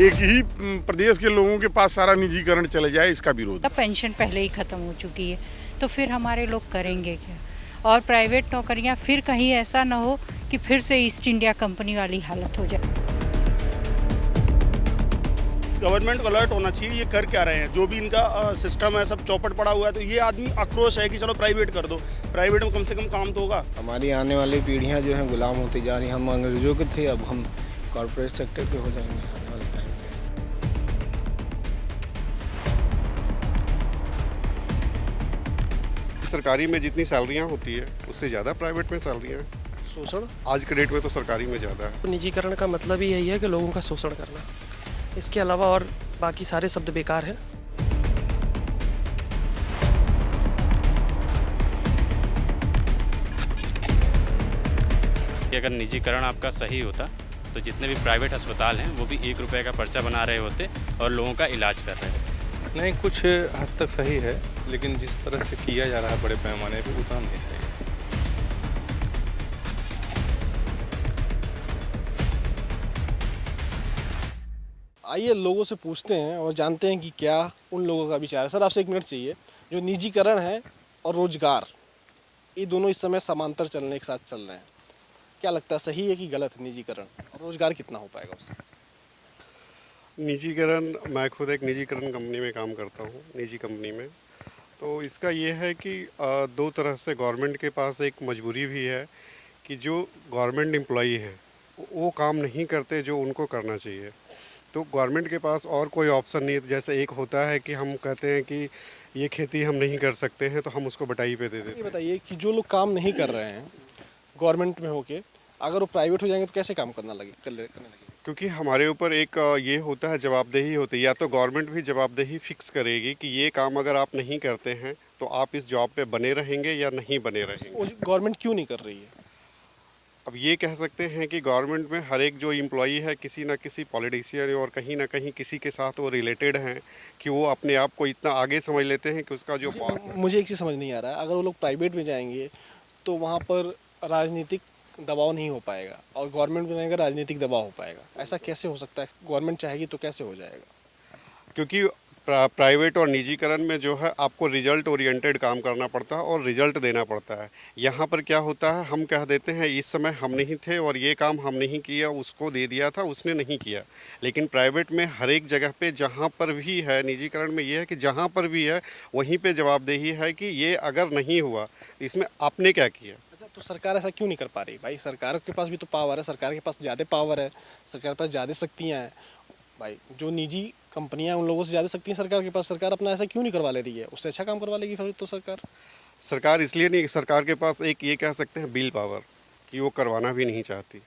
एक ही प्रदेश के लोगों के पास सारा निजीकरण चले जाए, इसका विरोध। पेंशन पहले ही ख़त्म हो चुकी है, तो फिर हमारे लोग करेंगे क्या? और प्राइवेट नौकरियां फिर कहीं ऐसा ना हो कि फिर से ईस्ट इंडिया कंपनी वाली हालत हो जाए। गवर्नमेंट को अलर्ट होना चाहिए, ये कर क्या रहे हैं। जो भी इनका सिस्टम है सब चौपट पड़ा हुआ है, तो ये आदमी आक्रोश है कि चलो प्राइवेट कर दो, प्राइवेट में कम से कम काम तो होगा। हमारी आने वाली पीढ़ियां जो हैं गुलाम होती जा रही हैं। हम अंग्रेजों के थे, अब हम कॉर्पोरेट सेक्टर पे हो जाएंगे आने वाले टाइम पे। सरकारी में जितनी सैलरियां होती है उससे ज़्यादा प्राइवेट में सैलरियां हैं। शोषण आज के डेट में तो सरकारी में ज़्यादा है। निजीकरण का मतलब ही यही है कि लोगों का शोषण करना। इसके अलावा और बाकी सारे शब्द बेकार हैं। कि अगर निजीकरण आपका सही होता तो जितने भी प्राइवेट अस्पताल हैं वो भी 1 रुपये का पर्चा बना रहे होते और लोगों का इलाज कर रहे होते। नहीं, कुछ हद तक सही है, लेकिन जिस तरह से किया जा रहा है बड़े पैमाने पे उतना नहीं सही है। आइए लोगों से पूछते हैं और जानते हैं कि क्या उन लोगों का विचार है। सर, आपसे 1 मिनट चाहिए। जो निजीकरण है और रोजगार, ये दोनों इस समय समांतर चलने के साथ चल रहे हैं। क्या लगता है, सही है कि गलत है निजीकरण? और रोजगार कितना हो पाएगा उससे? निजीकरण, मैं खुद एक निजीकरण कंपनी में काम करता हूँ, निजी कंपनी में। तो इसका ये है कि दो तरह से गवर्नमेंट के पास एक मजबूरी भी है कि जो गवर्नमेंट एम्प्लॉई है वो काम नहीं करते जो उनको करना चाहिए। तो गवर्नमेंट के पास और कोई ऑप्शन नहीं है। जैसे एक होता है कि हम कहते हैं कि ये खेती हम नहीं कर सकते हैं तो हम उसको बटाई पे दे देते हैं। ये बताइए कि जो लोग काम नहीं कर रहे हैं गवर्नमेंट में होके, अगर वो प्राइवेट हो जाएंगे तो कैसे काम करने लगे? क्योंकि हमारे ऊपर एक ये होता है, जवाबदेही होती है। या तो गवर्नमेंट भी जवाबदेही फिक्स करेगी कि ये काम अगर आप नहीं करते हैं तो आप इस जॉब पे बने रहेंगे या नहीं बने रहेंगे। गवर्नमेंट क्यों नहीं कर रही है? अब ये कह सकते हैं कि गवर्नमेंट में हर एक जो एम्प्लॉई है किसी ना किसी पॉलिटिशियन और कहीं ना कहीं किसी के साथ वो रिलेटेड हैं कि वो अपने आप को इतना आगे समझ लेते हैं कि उसका जो बॉस है। मुझे एक चीज़ समझ नहीं आ रहा है, अगर वो लोग प्राइवेट में जाएंगे तो वहाँ पर राजनीतिक दबाव नहीं हो पाएगा और गवर्नमेंट में जाएंगे राजनीतिक दबाव हो पाएगा। ऐसा कैसे हो सकता है? गवर्नमेंट चाहेगी तो कैसे हो जाएगा? क्योंकि प्राइवेट और निजीकरण में जो है आपको रिजल्ट ओरिएंटेड काम करना पड़ता है और रिजल्ट देना पड़ता है। यहाँ पर क्या होता है, हम कह देते हैं इस समय हम नहीं थे और ये काम हम नहीं किया, उसको दे दिया था, उसने नहीं किया। लेकिन प्राइवेट में हर एक जगह पे जहाँ पर भी है, निजीकरण में ये है कि जहाँ पर भी है वहीं पर जवाबदेही है कि ये अगर नहीं हुआ इसमें आपने क्या किया। अच्छा, तो सरकार ऐसा क्यों नहीं कर पा रही? भाई सरकार के पास भी तो पावर है, सरकार के पास ज़्यादा पावर है, सरकार के पास ज़्यादा शक्तियाँ हैं। भाई जो निजी कंपनियां उन लोगों से ज़्यादा सकती हैं सरकार के पास, सरकार अपना ऐसा क्यों नहीं करवा ले रही है? उससे अच्छा काम करवा लेगी फिर तो सरकार इसलिए नहीं, सरकार के पास एक ये कह सकते हैं बिल पावर कि वो करवाना भी नहीं चाहती।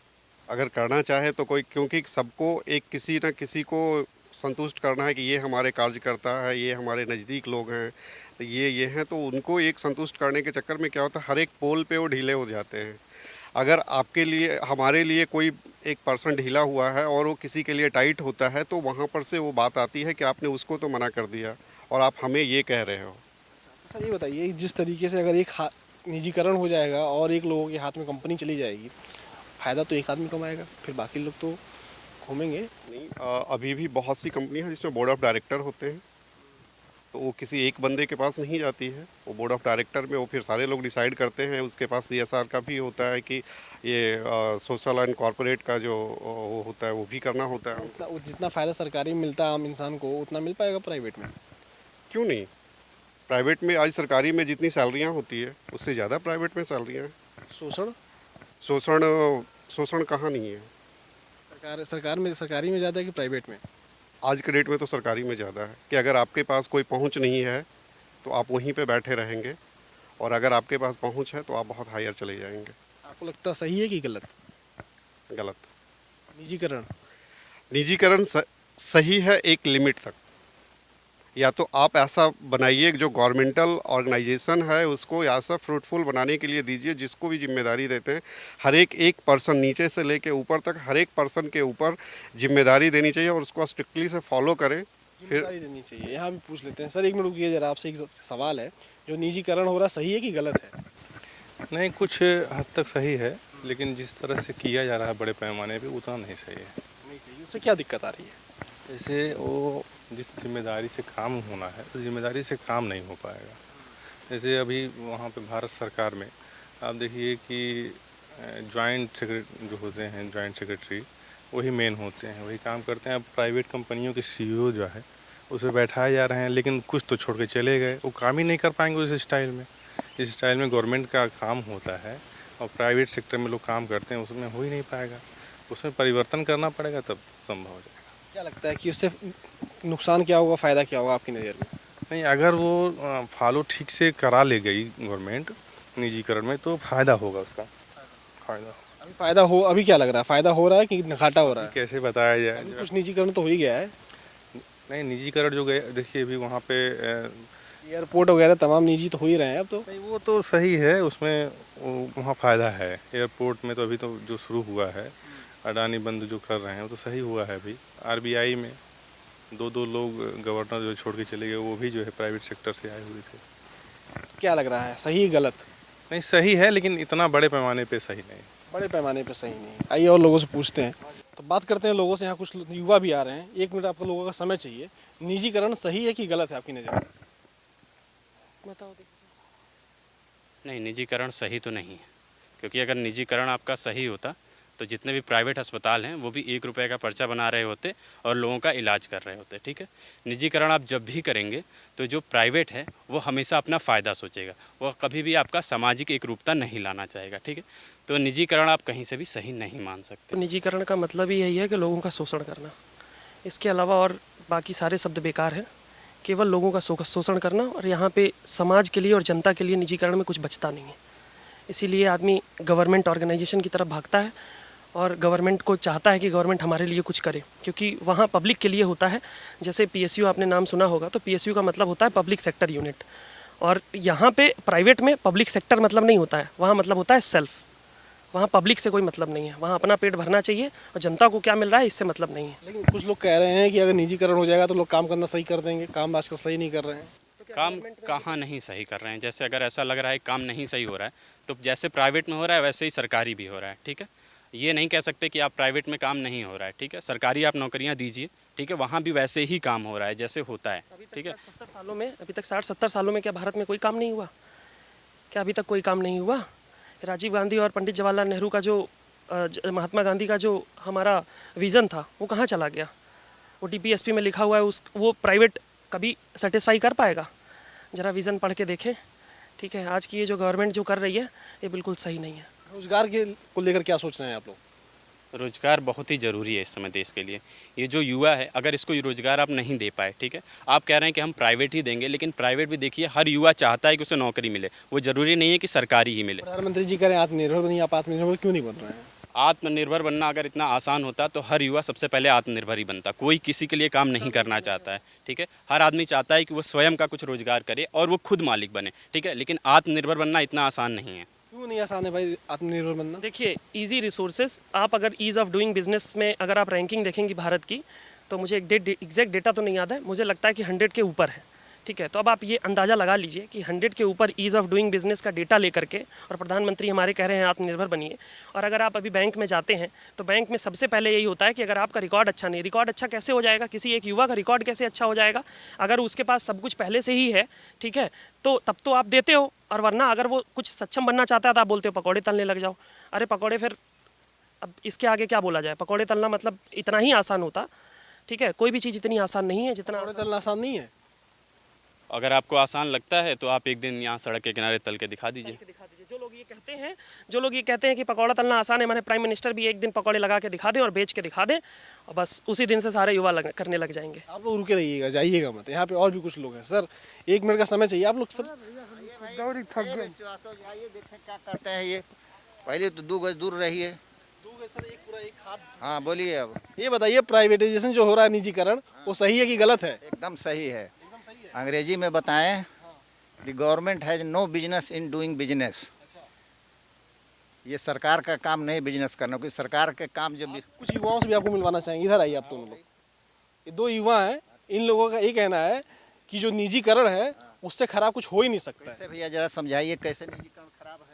अगर करना चाहे तो कोई, क्योंकि सबको एक किसी न किसी को संतुष्ट करना है कि ये हमारे कार्यकर्ता है, ये हमारे नज़दीक लोग हैं, तो ये हैं, तो उनको एक संतुष्ट करने के चक्कर में क्या होता है, हर एक पोल पे वो ढीले हो जाते हैं। अगर आपके लिए, हमारे लिए कोई 1% ढीला हुआ है और वो किसी के लिए टाइट होता है तो वहाँ पर से वो बात आती है कि आपने उसको तो मना कर दिया और आप हमें ये कह रहे हो। सर ये बताइए, जिस तरीके से अगर एक निजीकरण हो जाएगा और एक लोगों के हाथ में कंपनी चली जाएगी, फ़ायदा तो एक आदमी कमाएगा, फिर बाकी लोग तो घूमेंगे नहीं। अभी भी बहुत सी कंपनियाँ हैं जिसमें बोर्ड ऑफ डायरेक्टर होते हैं, तो वो किसी एक बंदे के पास नहीं जाती है। वो बोर्ड ऑफ डायरेक्टर में वो फिर सारे लोग डिसाइड करते हैं। उसके पास CSR का भी होता है कि ये सोशल एंड कॉर्पोरेट का जो वो होता है वो भी करना होता है। जितना फ़ायदा सरकारी में मिलता है आम इंसान को, उतना मिल पाएगा प्राइवेट में? क्यों नहीं? प्राइवेट में आज सरकारी में जितनी सैलरियाँ होती है उससे ज़्यादा प्राइवेट में सैलरियाँ हैं। शोषण शोषण कहाँ नहीं है? सरकारी में ज़्यादा है कि प्राइवेट में? आज के डेट में तो सरकारी में ज़्यादा है कि अगर आपके पास कोई पहुंच नहीं है तो आप वहीं पे बैठे रहेंगे, और अगर आपके पास पहुंच है तो आप बहुत हायर चले जाएंगे। आपको लगता है सही है कि गलत? गलत। निजीकरण सही है एक लिमिट तक। या तो आप ऐसा बनाइए जो गवर्नमेंटल ऑर्गेनाइजेशन है उसको ऐसा फ्रूटफुल बनाने के लिए दीजिए, जिसको भी जिम्मेदारी देते हैं हर एक पर्सन नीचे से लेके ऊपर तक हर एक पर्सन के ऊपर जिम्मेदारी देनी चाहिए और उसको स्ट्रिक्टली से फॉलो करें। जिम्मेदारी देनी चाहिए। यहाँ भी पूछ लेते हैं। सर 1 मिनट रुकिए जरा, आपसे एक सवाल है, जो निजीकरण हो रहा सही है कि गलत है? नहीं, कुछ हद तक सही है, लेकिन जिस तरह से किया जा रहा है बड़े पैमाने पे उतना नहीं सही है। नहीं सही। उससे क्या दिक्कत आ रही है? जैसे वो जिस जिम्मेदारी से काम होना है उस जिम्मेदारी से काम नहीं हो पाएगा। जैसे अभी वहाँ पे भारत सरकार में आप देखिए कि जॉइंट सेक्रेटरी जो होते हैं, जॉइंट सेक्रेटरी वही मेन होते हैं, वही काम करते हैं। अब प्राइवेट कंपनियों के सीईओ जो है उसे बैठाए जा रहे हैं, लेकिन कुछ तो छोड़ के चले गए, वो काम ही नहीं कर पाएंगे उस स्टाइल में। जिस स्टाइल में गवर्नमेंट का काम होता है और प्राइवेट सेक्टर में लोग काम करते हैं उसमें हो ही नहीं पाएगा। उसमें परिवर्तन करना पड़ेगा, तब संभव हो जाएगा। क्या लगता है कि उससे नुकसान क्या होगा, फ़ायदा क्या होगा आपकी नज़र में? नहीं, अगर वो फॉलो ठीक से करा ले गई गवर्नमेंट निजीकरण में तो फ़ायदा होगा उसका। फ़ायदा अभी फ़ायदा हो, अभी क्या लग रहा है, फ़ायदा हो रहा है कि घाटा हो रहा है? कैसे बताया जाए? अभी कुछ निजीकरण तो हो ही गया है, नहीं, निजीकरण जो गए, देखिए अभी वहाँ पे एयरपोर्ट वगैरह तमाम निजी तो हो ही रहे हैं अब तो। नहीं, वो तो सही है, उसमें वहाँ फ़ायदा है। एयरपोर्ट में तो अभी तो जो शुरू हुआ है, अडानी बंद जो कर रहे हैं वो तो सही हुआ है। अभी आरबीआई में दो लोग गवर्नर जो छोड़ के चले गए वो भी जो है प्राइवेट सेक्टर से आए हुए थे। क्या लग रहा है, सही गलत? नहीं, सही है लेकिन इतना बड़े पैमाने पे सही नहीं। बड़े पैमाने पर सही नहीं। आइए और लोगों से पूछते हैं। तो बात करते हैं लोगों से, यहाँ कुछ युवा भी आ रहे हैं। 1 मिनट आपको लोगों का समय चाहिए। निजीकरण सही है कि गलत है आपकी नज़र में? बताओ। नहीं, निजीकरण सही तो नहीं है, क्योंकि अगर निजीकरण आपका सही होता तो जितने भी प्राइवेट अस्पताल हैं वो भी 1 रुपये का पर्चा बना रहे होते और लोगों का इलाज कर रहे होते। ठीक है, निजीकरण आप जब भी करेंगे तो जो प्राइवेट है वो हमेशा अपना फ़ायदा सोचेगा, वो कभी भी आपका सामाजिक एकरूपता नहीं लाना चाहेगा। ठीक है, तो निजीकरण आप कहीं से भी सही नहीं मान सकते। तो निजीकरण का मतलब ही यही है कि लोगों का शोषण करना, इसके अलावा और बाकी सारे शब्द बेकार हैं। केवल लोगों का शोषण करना, और यहाँ पे समाज के लिए और जनता के लिए निजीकरण में कुछ बचता नहीं है। इसीलिए आदमी गवर्नमेंट ऑर्गेनाइजेशन की तरफ भागता है और गवर्नमेंट को चाहता है कि गवर्नमेंट हमारे लिए कुछ करे, क्योंकि वहाँ पब्लिक के लिए होता है। जैसे पीएसयू आपने नाम सुना होगा, तो पीएसयू का मतलब होता है पब्लिक सेक्टर यूनिट, और यहाँ पे प्राइवेट में पब्लिक सेक्टर मतलब नहीं होता है, वहाँ मतलब होता है सेल्फ। वहाँ पब्लिक से कोई मतलब नहीं है, वहाँ अपना पेट भरना चाहिए और जनता को क्या मिल रहा है इससे मतलब नहीं है। लेकिन कुछ लोग कह रहे हैं कि अगर निजीकरण हो जाएगा तो लोग काम करना सही कर देंगे। काम आजकल सही नहीं कर रहे हैं। काम कहाँ नहीं सही कर रहे हैं? जैसे अगर ऐसा लग रहा है काम नहीं सही हो रहा है तो जैसे प्राइवेट में हो रहा है वैसे ही सरकारी भी हो रहा है। ठीक है, ये नहीं कह सकते कि आप प्राइवेट में काम नहीं हो रहा है। ठीक है, सरकारी आप नौकरियां दीजिए, ठीक है, वहाँ भी वैसे ही काम हो रहा है जैसे होता है। ठीक है, 60-70 सालों में, अभी तक 60-70 सालों में क्या भारत में कोई काम नहीं हुआ? क्या अभी तक कोई काम नहीं हुआ? राजीव गांधी और पंडित जवाहरलाल नेहरू का जो महात्मा गांधी का जो हमारा विज़न था वो कहाँ चला गया? वो डीपीएसपी में लिखा हुआ है, वो प्राइवेट कभी सेटिस्फाई कर पाएगा? ज़रा विज़न पढ़ के देखें। ठीक है, आज की ये जो गवर्नमेंट जो कर रही है ये बिल्कुल सही नहीं है। रोजगार के को लेकर क्या सोच रहे हैं आप लोग? रोजगार बहुत ही ज़रूरी है इस समय देश के लिए। ये जो युवा है, अगर इसको रोजगार आप नहीं दे पाए, ठीक है, आप कह रहे हैं कि हम प्राइवेट ही देंगे, लेकिन प्राइवेट भी देखिए हर युवा चाहता है कि उसे नौकरी मिले, वो ज़रूरी नहीं है कि सरकारी ही मिले। प्रधानमंत्री जी कह रहे हैं आत्मनिर्भर बनिए, आप आत्मनिर्भर क्यों नहीं बन रहे हैं? आत्मनिर्भर बनना अगर इतना आसान होता तो हर युवा सबसे पहले आत्मनिर्भर ही बनता। कोई किसी के लिए काम नहीं करना चाहता है। ठीक है, हर आदमी चाहता है कि वो स्वयं का कुछ रोजगार करे और वो खुद मालिक बने। ठीक है, लेकिन आत्मनिर्भर बनना इतना आसान नहीं है। क्यों नहीं आसान है भाई आत्मनिर्भर बनना? देखिए, इजी रिसोर्सेज, आप अगर ईज़ ऑफ डूइंग बिजनेस में अगर आप रैंकिंग देखेंगे भारत की, तो मुझे एग्जैक्ट डेटा तो नहीं याद है, मुझे लगता है कि 100 के ऊपर है। ठीक है, तो अब आप ये अंदाज़ा लगा लीजिए कि 100 के ऊपर ईज़ ऑफ डूइंग बिजनेस का डेटा लेकर के, और प्रधानमंत्री हमारे कह रहे हैं आत्मनिर्भर बनिए, और अगर आप अभी बैंक में जाते हैं तो बैंक में सबसे पहले यही होता है कि अगर आपका रिकॉर्ड अच्छा नहीं, रिकॉर्ड अच्छा कैसे हो जाएगा? किसी एक युवा का रिकॉर्ड कैसे अच्छा हो जाएगा? अगर उसके पास सब कुछ पहले से ही है, ठीक है, तो तब तो आप देते हो, और वरना अगर वो कुछ सक्षम बनना चाहता है तो आप बोलते हो पकौड़े तलने लग जाओ। अरे पकौड़े, फिर अब इसके आगे क्या बोला जाए? पकौड़े तलना मतलब इतना ही आसान होता? ठीक है, कोई भी चीज़ इतनी आसान नहीं है जितना पकौड़े तलना आसान नहीं है। अगर आपको आसान लगता है तो आप एक दिन यहाँ सड़क के किनारे तल के दिखा दीजिए। जो लोग ये कहते हैं कि पकौड़ा तलना आसान है, माने प्राइम मिनिस्टर भी एक दिन पकौड़े लगा के दिखा दें और बेच के दिखा दें, और बस उसी दिन से सारे युवा करने लग जाएंगे। आप लोग रुके रहिएगा, जाइएगा मत। यहाँ पे और भी कुछ लोग हैं। सर 1 मिनट का समय चाहिए आप लोग। सर देखें क्या करते हैं ये। पहले तो 2 गज दूर रहिए। हाँ बोलिए। अब ये बताइए, प्राइवेटाइजेशन जो हो रहा है, निजीकरण, वो सही है कि गलत है? एकदम सही है। अंग्रेजी में बताएं, the government has no business in doing business. ये सरकार का काम नहीं बिजनेस करना, क्योंकि सरकार के काम जब कुछ युवाओं से भी आपको मिलवाना चाहेंगे। इधर आइए आप दोनों लोग। ये 2 युवा हैं, इन लोगों का ये कहना है कि जो निजीकरण है उससे खराब कुछ हो ही नहीं सकता है। कैसे भैया जरा समझाइए, कैसे निजीकरण खराब है?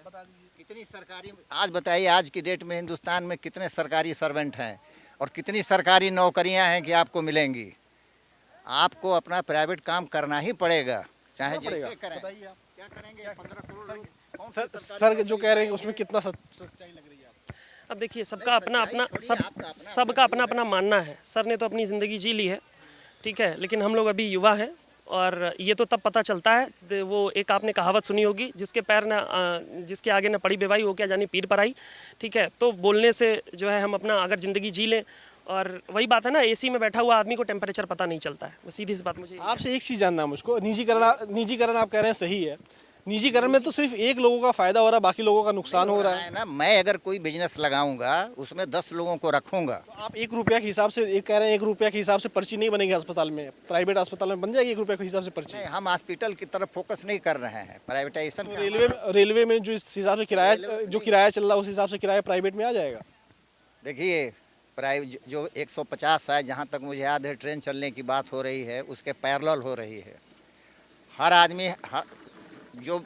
कितनी सरकारी, आज बताइए, आज की डेट में हिंदुस्तान में कितने सरकारी सर्वेंट हैं और कितनी सरकारी नौकरियां हैं कि आपको मिलेंगी। आपको अपना प्राइवेट काम करना ही पड़ेगा, चाहे जैसे करें। क्या करेंगे 15 करोड़ लोग? कौन सा सर जो कह रहे हैं उसमें कितना सच्चाई लग रही है आपको? अब देखिए, सबका अपना अपना सबका अपना अपना मानना है। सर ने तो अपनी ज़िंदगी जी ली है, ठीक है, लेकिन हम लोग अभी युवा हैं और ये तो तब पता चलता है। वो एक आपने कहावत सुनी होगी, जिसके पैर ना जिसके आगे ना पड़ी बेवाई वो क्या जानी पीर पर आई, ठीक है। तो बोलने से जो है हम अपना अगर ज़िंदगी जी लें, और वही बात है ना, एसी में बैठा हुआ आदमी को टेम्परेचर पता नहीं चलता है। बस सीधी सी बात मुझे आपसे एक चीज़ जानना है मुझको, निजीकरण आप कह रहे हैं सही है, निजीकरण में तो सिर्फ एक लोगों का फायदा हो रहा है, बाकी लोगों का नुकसान हो रहा है ना। मैं अगर कोई बिजनेस लगाऊंगा उसमें 10 लोगों को रखूंगा। तो आप 1 रुपया के हिसाब से एक कह रहे हैं, 1 रुपया के हिसाब से पर्ची नहीं बनेगी अस्पताल में, प्राइवेट अस्पताल में बन जाएगी 1 रुपया के हिसाब से पर्ची। नहीं, हम हॉस्पिटल की तरफ फोकस नहीं कर रहे हैं, प्राइवेटाइजेशन। तो रेलवे में जो इस हिसाब से किराया चल रहा है उस हिसाब से किराया प्राइवेट में आ जाएगा। देखिए, प्राइवेट जो 150 है, जहाँ तक मुझे याद है ट्रेन चलने की बात हो रही है, उसके पैरेलल हो रही है। हर आदमी जो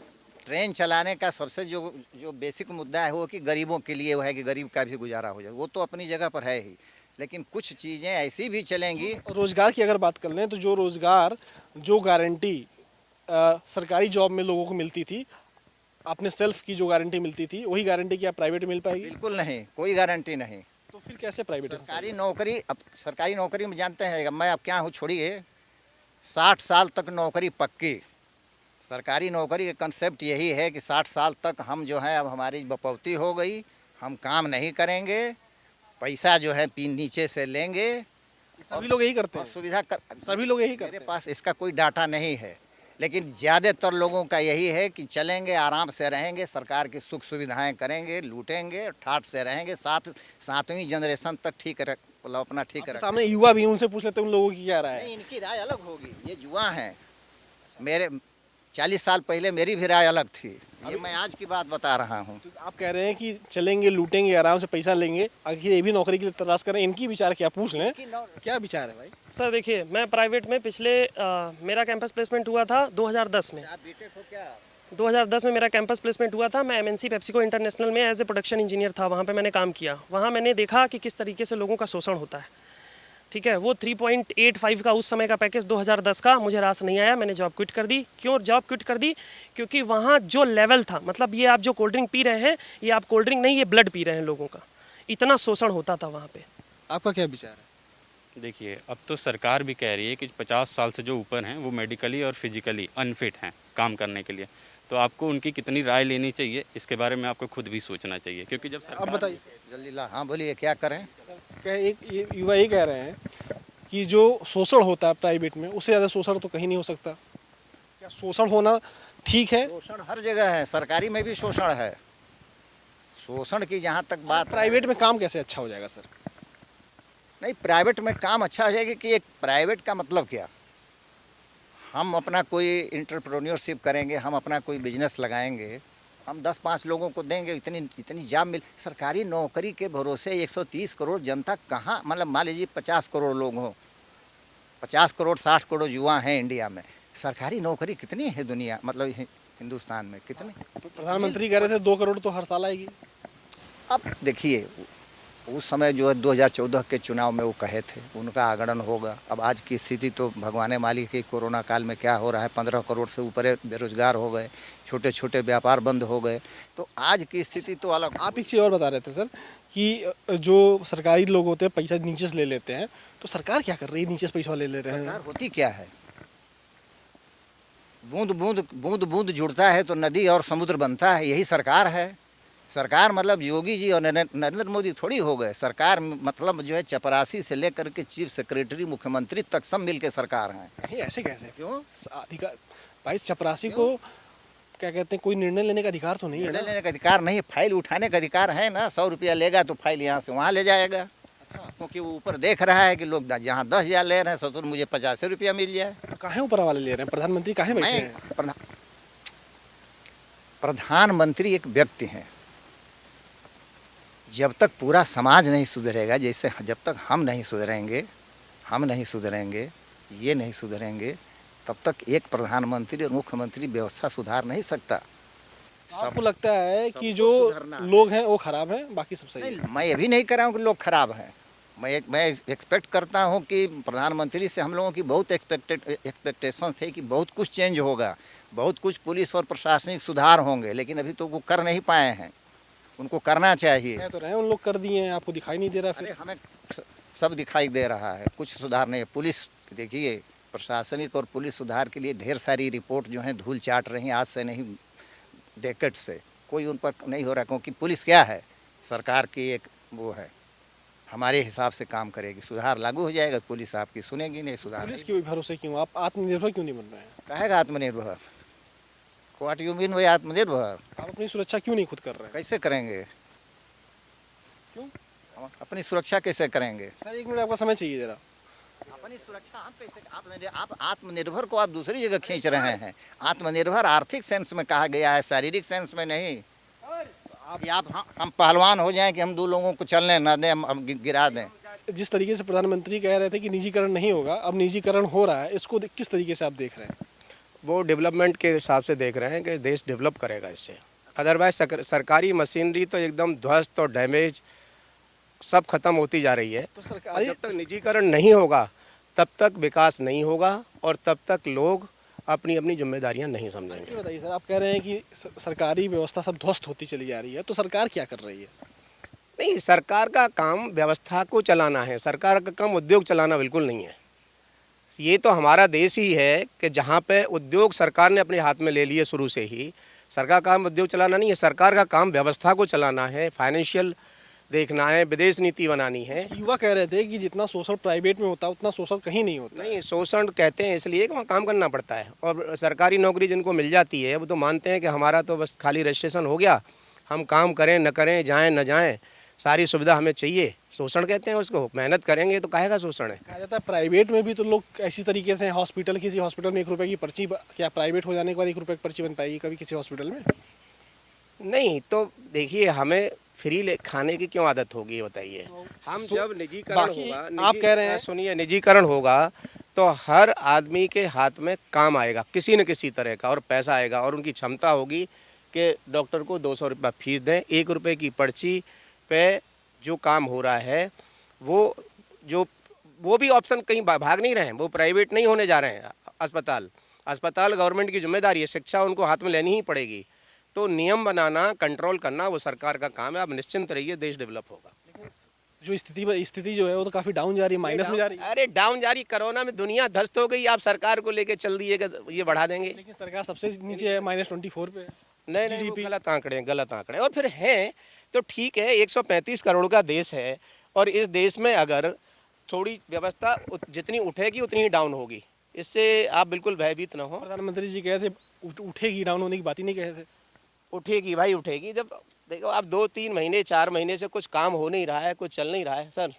ट्रेन चलाने का सबसे जो बेसिक मुद्दा है वो कि गरीबों के लिए वो है कि गरीब का भी गुजारा हो जाए, वो तो अपनी जगह पर है ही, लेकिन कुछ चीज़ें ऐसी भी चलेंगी। रोज़गार की अगर बात कर लें तो जो रोज़गार जो गारंटी सरकारी जॉब में लोगों को मिलती थी, अपने सेल्फ की जो गारंटी मिलती थी, वही गारंटी क्या प्राइवेट में मिल पाएगी? बिल्कुल नहीं, कोई गारंटी नहीं। तो फिर कैसे प्राइवेट? सरकारी नौकरी, अब सरकारी नौकरी में जानते हैं, मैं अब क्या हूँ छोड़िए, 60 साल तक नौकरी पक्की। सरकारी नौकरी का कंसेप्ट यही है कि 60 साल तक हम जो है, अब हमारी बपौती हो गई, हम काम नहीं करेंगे, पैसा जो है नीचे से लेंगे। सभी लोग यही करते हैं, सुविधा सभी लोग यही करते हैं। मेरे पास इसका कोई डाटा नहीं है, लेकिन ज़्यादातर लोगों का यही है कि चलेंगे, आराम से रहेंगे, सरकार की सुख सुविधाएं करेंगे, लूटेंगे, ठाठ से रहेंगे, 7वीं जनरेशन तक ठीक मतलब अपना ठीक रख। सामने युवा भी, उनसे पूछ लेते हैं उन लोगों की क्या राय है। नहीं, इनकी राय अलग होगी, ये युवा हैं। मेरे 40 साल पहले मेरी भी राय अलग थी, ये मैं आज की बात बता रहा हूँ। तो आप कह रहे हैं कि चलेंगे, लूटेंगे, आराम से पैसा लेंगे, आखिर ये भी नौकरी के लिए तलाश करें, इनकी विचार क्या पूछ लें, क्या विचार है भाई? सर देखिए, मैं प्राइवेट में मेरा कैंपस प्लेसमेंट हुआ था 2010 में। आप बीटेक हो क्या? 2010 में मेरा कैंपस प्लेसमेंट हुआ था। मैं MNC पेप्सिको इंटरनेशनल में एज ए प्रोडक्शन इंजीनियर था, वहाँ पे मैंने काम किया। वहाँ मैंने देखा कि किस तरीके से लोगों का शोषण होता है, ठीक है। वो 3.85 का उस समय का पैकेज 2010 का मुझे रास नहीं आया, मैंने जॉब क्विट कर दी। क्यों जॉब क्विट कर दी? क्योंकि वहाँ जो लेवल था, मतलब ये आप जो कोल्ड ड्रिंक पी रहे हैं, ये आप कोल्ड ड्रिंक नहीं, ये ब्लड पी रहे हैं लोगों का, इतना शोषण होता था वहाँ पे। आपका क्या विचार है? देखिए, अब तो सरकार भी कह रही है कि 50 साल से जो ऊपर हैं वो मेडिकली और फिजिकली अनफिट हैं काम करने के लिए। तो आपको उनकी कितनी राय लेनी चाहिए, इसके बारे में आपको खुद भी सोचना चाहिए, क्योंकि जब आप बताइए जल्दी हाँ बोलिए, क्या करें? एक युवा ये कह रहे हैं कि जो शोषण होता है प्राइवेट में, उससे ज़्यादा शोषण तो कहीं नहीं हो सकता। क्या शोषण होना ठीक है? शोषण हर जगह है, सरकारी में भी शोषण है। शोषण की जहाँ तक बात, प्राइवेट में काम कैसे अच्छा हो जाएगा सर? नहीं, प्राइवेट में काम अच्छा हो जाएगा कि एक प्राइवेट का मतलब क्या, हम अपना कोई इंटरप्रेन्योरशिप करेंगे, हम अपना कोई बिजनेस लगाएंगे, हम 10-5 लोगों को देंगे, इतनी जॉब मिल। सरकारी नौकरी के भरोसे 130 करोड़ जनता कहाँ, मतलब मान लीजिए 50 करोड़ लोग हों, 50 करोड़ 60 करोड़ युवा हैं इंडिया में, सरकारी नौकरी कितनी है दुनिया, मतलब हिंदुस्तान में कितनी? प्रधानमंत्री कह रहे थे 2 करोड़ तो हर साल आएगी। अब देखिए, उस समय जो है 2014 के चुनाव में वो कहे थे, उनका आगमन होगा। अब आज की स्थिति तो भगवान मालिक की, कोरोना काल में क्या हो रहा है, 15 करोड़ से ऊपर बेरोजगार हो गए, छोटे छोटे व्यापार बंद हो गए, तो आज की स्थिति तो अलग। आप एक चीज़ और बता रहे थे सर कि जो सरकारी लोग होते हैं पैसा नीचे से ले लेते हैं, तो सरकार क्या कर रही है, नीचे से पैसा ले रहे हैं? सरकार होती क्या है, बूंद बूंद बूंद बूंद जुड़ता है तो नदी और समुद्र बनता है, यही सरकार है। सरकार मतलब योगी जी और नरेंद्र मोदी थोड़ी हो गए। सरकार मतलब जो है चपरासी से लेकर के चीफ सेक्रेटरी, मुख्यमंत्री तक सब मिल के सरकार हैं। नहीं, ऐसे कैसे? क्यों? अधिकार भाई, चपरासी को क्या कहते हैं, कोई निर्णय लेने का अधिकार तो नहीं है? निर्णय लेने का अधिकार नहीं है, फाइल उठाने का अधिकार है ना। 100 रुपया लेगा तो फाइल यहाँ से वहाँ ले जाएगा। अच्छा, क्योंकि वो ऊपर देख रहा है कि लोग जहाँ 10,000 ले रहे हैं, सोचो मुझे 50 रुपया मिल जाए। काहे ऊपर वाले ले रहे हैं? प्रधानमंत्री काहे बैठे हैं? प्रधानमंत्री एक व्यक्ति हैं, जब तक पूरा समाज नहीं सुधरेगा, जैसे जब तक हम नहीं सुधरेंगे, ये नहीं सुधरेंगे, तब तक एक प्रधानमंत्री और मुख्यमंत्री व्यवस्था सुधार नहीं सकता। आपको लगता है कि जो लोग हैं वो खराब हैं, बाकी सब सही है? मैं ये भी नहीं कह रहा हूँ कि लोग खराब हैं, मैं एक्सपेक्ट करता हूँ कि प्रधानमंत्री से हम लोगों की बहुत एक्सपेक्टेशन थे कि बहुत कुछ चेंज होगा, बहुत कुछ पुलिस और प्रशासनिक सुधार होंगे, लेकिन अभी तो वो कर नहीं पाए हैं। उनको करना चाहिए। कह तो रहे हैं उन लोग कर दिए हैं, आपको दिखाई नहीं दे रहा अरे फिर? हमें सब दिखाई दे रहा है, कुछ सुधार नहीं है। पुलिस देखिए, प्रशासनिक और पुलिस सुधार के लिए ढेर सारी रिपोर्ट जो हैं धूल चाट रही हैं, आज से नहीं डेकेड से कोई उन पर नहीं हो रहा, क्योंकि पुलिस क्या है, सरकार की एक वो है, हमारे हिसाब से काम करेगी, सुधार लागू हो जाएगा, पुलिस आपकी सुनेगी नहीं, सुधार पुलिस के भरोसे क्यों? आप आत्मनिर्भर क्यों नहीं बन रहे हैं? कहेगा आत्मनिर्भर। व्हाट यू मीन भाई आत्मनिर्भर? आप अपनी सुरक्षा क्यों नहीं खुद कर रहे हैं? कैसे करेंगे? क्यों? अपनी सुरक्षा कैसे करेंगे? सर 1 मिनट आपका समय चाहिए जरा। अपनी सुरक्षा हम कैसे? आप आत्मनिर्भर को आप दूसरी जगह खींच रहे हैं। आत्मनिर्भर आर्थिक सेंस में कहा गया है, शारीरिक सेंस में नहीं। आप हम पहलवान हो जाएं कि हम 2 लोगों को चलने ना दें, हम गिरा दें। जिस तरीके से प्रधानमंत्री कह रहे थे कि निजीकरण नहीं होगा, अब निजीकरण हो रहा है, इसको किस तरीके से आप देख रहे हैं? वो डेवलपमेंट के हिसाब से देख रहे हैं कि देश डेवलप करेगा इससे। अदरवाइज सरकारी मशीनरी तो एकदम ध्वस्त और डैमेज सब खत्म होती जा रही है। तो और सरकारी जब तक निजीकरण नहीं होगा तब तक विकास नहीं होगा और तब तक लोग अपनी अपनी जिम्मेदारियां नहीं ये समझेंगे। बताइए सर, आप कह रहे हैं कि सरकारी व्यवस्था सब ध्वस्त होती चली जा रही है, तो सरकार क्या कर रही है? नहीं, सरकार का काम व्यवस्था को चलाना है, सरकार का काम उद्योग चलाना बिल्कुल नहीं है। ये तो हमारा देश ही है कि जहाँ पे उद्योग सरकार ने अपने हाथ में ले लिए शुरू से ही। सरकार का काम उद्योग चलाना नहीं है, सरकार का काम व्यवस्था को चलाना है, फाइनेंशियल देखना है, विदेश नीति बनानी है। युवा कह रहे थे कि जितना शोषण प्राइवेट में होता है उतना शोषण कहीं नहीं होता। नहीं, शोषण कहते हैं इसलिए कि वहाँ काम करना पड़ता है, और सरकारी नौकरी जिनको मिल जाती है वो तो मानते हैं कि हमारा तो बस खाली रजिस्ट्रेशन हो गया, हम काम करें न करें, जाएं न जाएं, सारी सुविधा हमें चाहिए। शोषण कहते हैं उसको। मेहनत करेंगे तो काहे का शोषण है? कहा जाता है प्राइवेट में भी तो लोग ऐसी तरीके से हॉस्पिटल, किसी हॉस्पिटल में 1 रुपए की पर्ची, क्या प्राइवेट हो जाने के बाद 1 रुपए की पर्ची बन पाएगी कभी किसी हॉस्पिटल में? नहीं, तो देखिए, हमें फ्री खाने की क्यों आदत होगी, ये बताइए। हम जब निजीकरण बाकी होगा, आप कह रहे हैं, सुनिए, निजीकरण होगा तो हर आदमी के हाथ में काम आएगा किसी न किसी तरह का, और पैसा आएगा, और उनकी क्षमता होगी कि डॉक्टर को 200 रुपये फीस दें, 1 रुपये की पर्ची पे जो काम हो रहा है वो भी ऑप्शन कहीं भाग नहीं रहे हैं, वो प्राइवेट नहीं होने जा रहे हैं। अस्पताल गवर्नमेंट की जिम्मेदारी है, शिक्षा उनको हाथ में लेनी ही पड़ेगी। तो नियम बनाना, कंट्रोल करना वो सरकार का काम है। आप निश्चिंत रहिए, देश डेवलप होगा। जो स्थिति जो है वो तो काफी डाउन जा रही है, माइनस में जा रही है। अरे डाउन जा रही, कोरोना में दुनिया ध्वस्त हो गई, आप सरकार को लेके चल दिएगा ये बढ़ा देंगे। लेकिन सरकार सबसे नीचे है, -24 पे। नहीं, वो गलत आंकड़े। और फिर हैं तो ठीक है, 135 करोड़ का देश है, और इस देश में अगर थोड़ी व्यवस्था जितनी उठेगी उतनी ही डाउन होगी। इससे आप बिल्कुल भयभीत न हो। प्रधानमंत्री जी कहे थे उठेगी, डाउन होने की बात ही नहीं कहे थे। उठेगी भाई, उठेगी। जब देखो आप 2-3 महीने 4 महीने से कुछ काम हो नहीं रहा है, कुछ चल नहीं रहा है सर,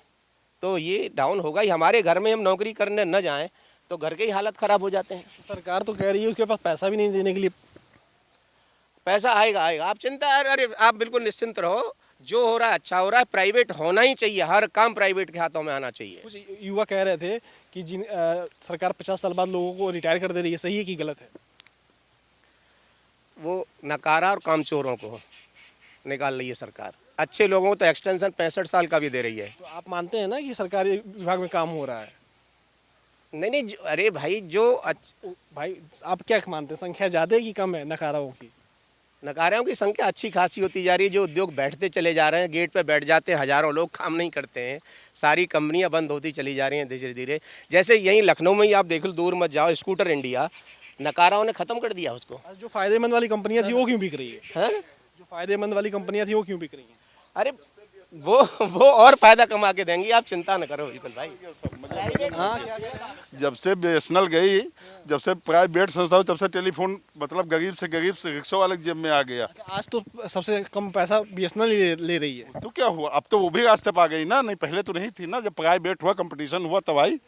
तो ये डाउन होगा ही। हमारे घर में हम नौकरी करने न जाएं तो घर के ही हालत ख़राब हो जाते हैं। सरकार तो कह रही है उसके पास पैसा भी नहीं देने के लिए। पैसा आएगा। आप अरे आप बिल्कुल निश्चिंत रहो, जो हो रहा है अच्छा हो रहा है। प्राइवेट होना ही चाहिए, हर काम प्राइवेट के हाथों में आना चाहिए। कुछ युवा कह रहे थे कि सरकार 50 साल बाद लोगों को रिटायर कर दे रही है, सही है कि गलत है? वो नकारा और कामचोरों को निकाल रही है सरकार। अच्छे लोगों को तो एक्सटेंशन 65 साल का भी दे रही है। तो आप मानते हैं ना कि सरकारी विभाग में काम हो रहा है? नहीं, अरे भाई भाई आप क्या मानते हैं, संख्या ज़्यादा है कि कम है नकाराओं की? नकारों की संख्या अच्छी खासी होती जा रही है। जो उद्योग बैठते चले जा रहे हैं, गेट पे बैठ जाते हैं हज़ारों लोग, काम नहीं करते हैं। सारी कंपनियां बंद होती चली जा रही हैं धीरे धीरे। जैसे यहीं लखनऊ में ही आप देख लो, दूर मत जाओ, स्कूटर इंडिया, नकाराओं ने ख़त्म कर दिया उसको। जो फायदेमंद वाली कंपनियां थी वो क्यों बिक रही है? जो फायदेमंद वाली कंपनियां थी वो क्यों बिक रही हैं? अरे वो और फायदा कमा के देंगी, आप चिंता न करो बिल्कुल भाई। जब से BSNL गई, जब से प्राइवेट संस्था, तब से टेलीफोन मतलब गरीब से रिक्शा वाले जेब में आ गया। आज तो सबसे कम पैसा BSNL ले रही है। तो क्या हुआ, अब तो वो भी रास्ते पर आ गई ना। नहीं, पहले तो नहीं थी ना। जब प्राइवेट हुआ, कंपटीशन हुआ तब आई।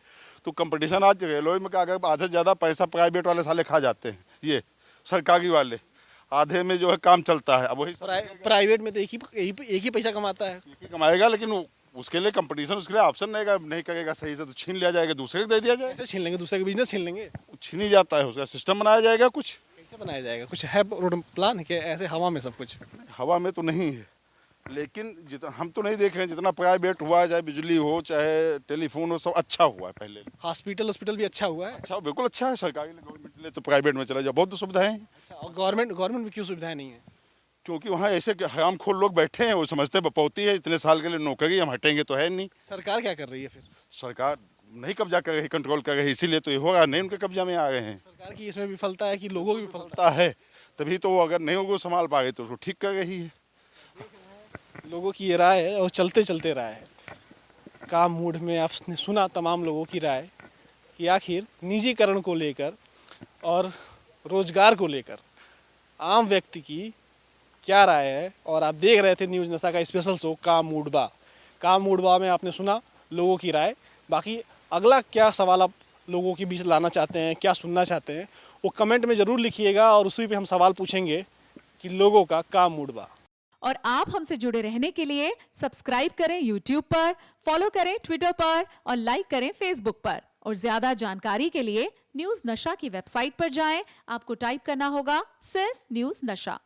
तो कंपटीशन आज रेलवे में अगर आधे से ज़्यादा पैसा प्राइवेट वाले साले खा जाते हैं, ये सरकारी वाले आधे में जो है काम चलता है। अब वही प्राइवेट में तो एक ही पैसा कमाता है, कमाएगा, लेकिन उसके लिए कंपटीशन, उसके लिए ऑप्शन नहीं करेगा सही से तो छीन लिया जाएगा, दूसरे को दे दिया जाएगा। कैसे छीन लेंगे? दूसरे का बिजनेस छीन लेंगे? छीन ही जाता है, उसका सिस्टम बनाया जाएगा। कुछ कैसे बनाया जाएगा? कुछ है रोड प्लान के ऐसे हवा में सब कुछ? हवा में तो नहीं है, लेकिन जितना हम तो नहीं देख रहे हैं, जितना प्राइवेट हुआ है, चाहे बिजली हो चाहे टेलीफोन हो, सब अच्छा हुआ है पहले। हॉस्पिटल भी अच्छा हुआ है। अच्छा, बिल्कुल अच्छा है। सरकारी गवर्नमेंट ले तो प्राइवेट में चला जाओ, बहुत सुविधाएं हैं। अच्छा, और गवर्नमेंट में क्यों सुविधाएं नहीं है? क्योंकि वहाँ ऐसे हरामखोर लोग बैठे हैं, वो समझते बपौती है, इतने साल के लिए नौकरी, हम हटेंगे तो है नहीं। सरकार क्या कर रही है फिर? सरकार नहीं कब्जा कर रही, कंट्रोल कर रही, इसीलिए तो ये होगा नहीं, उनके कब्जा में आ गए हैं। सरकार की इसमें विफलता है कि लोगों की विफलता? विफलता है, तभी तो वो अगर नहीं होगा संभाल पाएगी तो उसको ठीक कर रही है। लोगों की ये राय है और चलते चलते राय है। काम मूड में आपने सुना तमाम लोगों की राय कि आखिर निजीकरण को लेकर और रोजगार को लेकर आम व्यक्ति की क्या राय है। और आप देख रहे थे न्यूज़ नशा का स्पेशल शो काम मूडबा में आपने सुना लोगों की राय। बाकी अगला क्या सवाल आप लोगों के बीच लाना चाहते हैं, क्या सुनना चाहते हैं, वो कमेंट में ज़रूर लिखिएगा और उसी पे हम सवाल पूछेंगे कि लोगों का काम मूडबा। और आप हमसे जुड़े रहने के लिए सब्सक्राइब करें YouTube पर, फॉलो करें ट्विटर पर और लाइक करें Facebook पर। और ज्यादा जानकारी के लिए न्यूज़ नशा की वेबसाइट पर जाएं। आपको टाइप करना होगा सिर्फ न्यूज़ नशा।